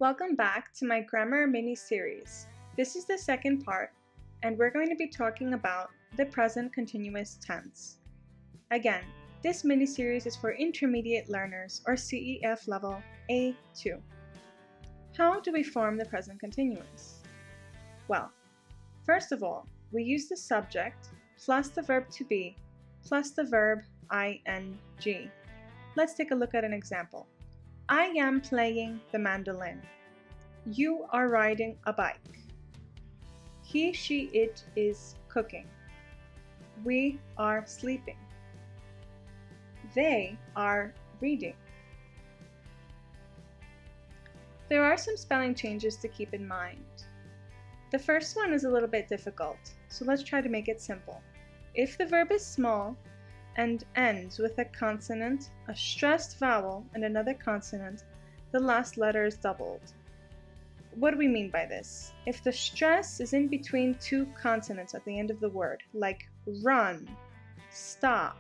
Welcome back to my grammar mini-series. This is the second part, and we're going to be talking about the present continuous tense. Again, this mini-series is for intermediate learners or CEF level A2. How do we form the present continuous? Well, first of all, we use the subject plus the verb to be plus the verb ing. Let's take a look at an example. I am playing the mandolin. You are riding a bike. He, she, it is cooking. We are sleeping. They are reading. There are some spelling changes to keep in mind. The first one is a little bit difficult, so let's try to make it simple. If the verb is small and ends with a consonant, a stressed vowel, and another consonant, the last letter is doubled. What do we mean by this? If the stress is in between two consonants at the end of the word, like run, stop,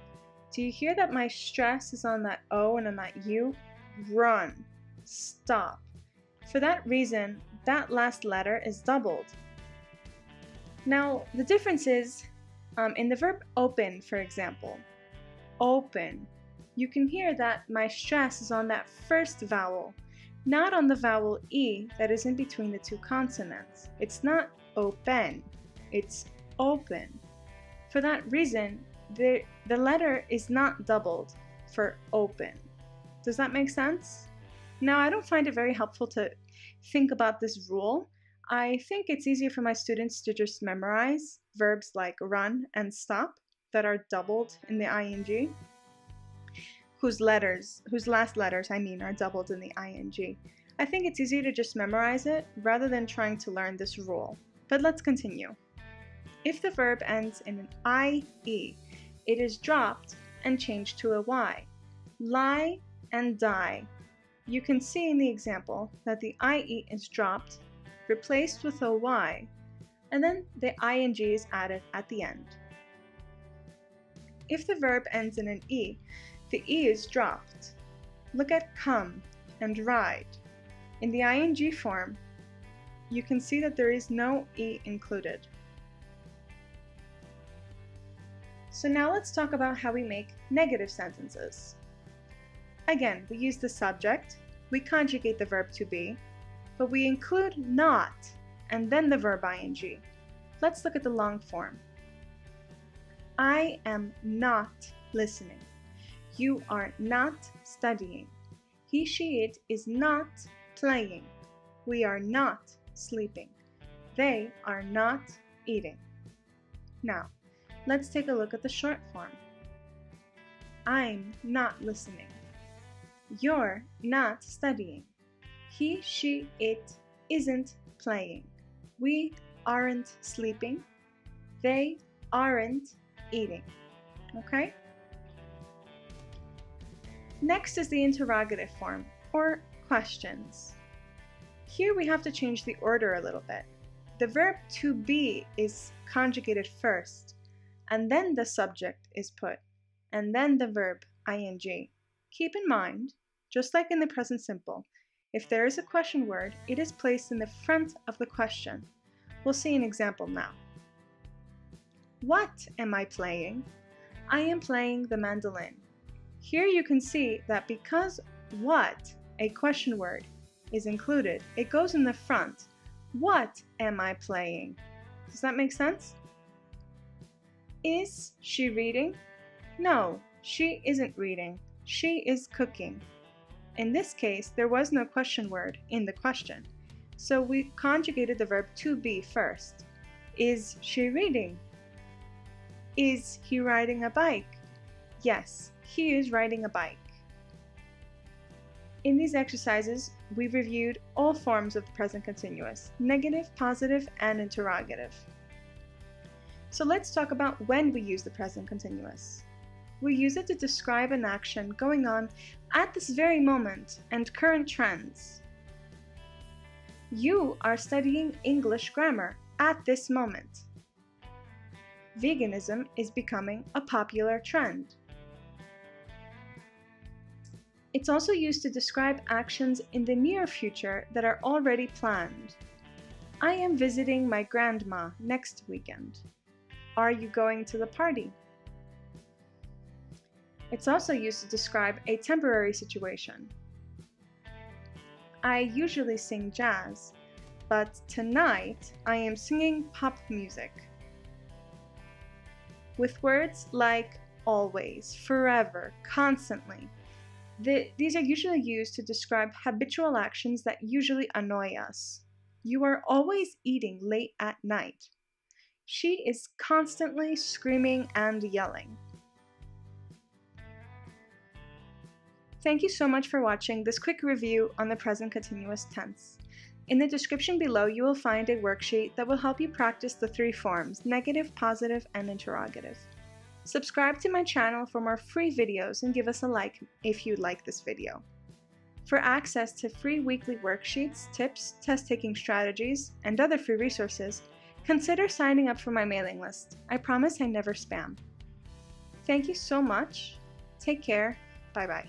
do you hear that my stress is on that O and on that U? Run, stop. For that reason, that last letter is doubled. Now, the difference is in the verb open, for example. Open. You can hear that my stress is on that first vowel, not on the vowel E that is in between the two consonants. It's not open, it's open. For that reason, the letter is not doubled for open. Does that make sense? Now, I don't find it very helpful to think about this rule. I think it's easier for my students to just memorize verbs like run and stop that are doubled in the ing, whose last letters, are doubled in the ing. I think it's easier to just memorize it rather than trying to learn this rule. But let's continue. If the verb ends in an IE, it is dropped and changed to a Y. Lie and die. You can see in the example that the IE is dropped, replaced with a Y, and then the ing is added at the end. If the verb ends in an E, the E is dropped. Look at come and ride. In the ing form, you can see that there is no E included. So now let's talk about how we make negative sentences. Again, we use the subject, we conjugate the verb to be, but we include not and then the verb ing. Let's look at the long form. I am not listening. You are not studying. He, she, it is not playing. We are not sleeping. They are not eating. Now, let's take a look at the short form. I'm not listening. You're not studying. He, she, it isn't playing. We aren't sleeping. They aren't eating. Okay? Next is the interrogative form, or questions. Here we have to change the order a little bit. The verb to be is conjugated first, and then the subject is put, and then the verb ing. Keep in mind, just like in the present simple, if there is a question word, it is placed in the front of the question. We'll see an example now. What am I playing? I am playing the mandolin. Here you can see that because what, a question word, is included, it goes in the front. What am I playing? Does that make sense? Is she reading? No, she isn't reading. She is cooking. In this case, there was no question word in the question, so we conjugated the verb to be first. Is she reading? Is he riding a bike? Yes, he is riding a bike. In these exercises, we reviewed all forms of the present continuous, negative, positive, and interrogative. So let's talk about when we use the present continuous. We use it to describe an action going on at this very moment and current trends. You are studying English grammar at this moment. Veganism is becoming a popular trend. It's also used to describe actions in the near future that are already planned. I am visiting my grandma next weekend. Are you going to the party? It's also used to describe a temporary situation. I usually sing jazz, but tonight I am singing pop music. With words like always, forever, constantly, these are usually used to describe habitual actions that usually annoy us. You are always eating late at night. She is constantly screaming and yelling. Thank you so much for watching this quick review on the present continuous tense. In the description below, you will find a worksheet that will help you practice the three forms: negative, positive, and interrogative. Subscribe to my channel for more free videos and give us a like if you like this video. For access to free weekly worksheets, tips, test-taking strategies, and other free resources, consider signing up for my mailing list. I promise I never spam. Thank you so much. Take care. Bye-bye.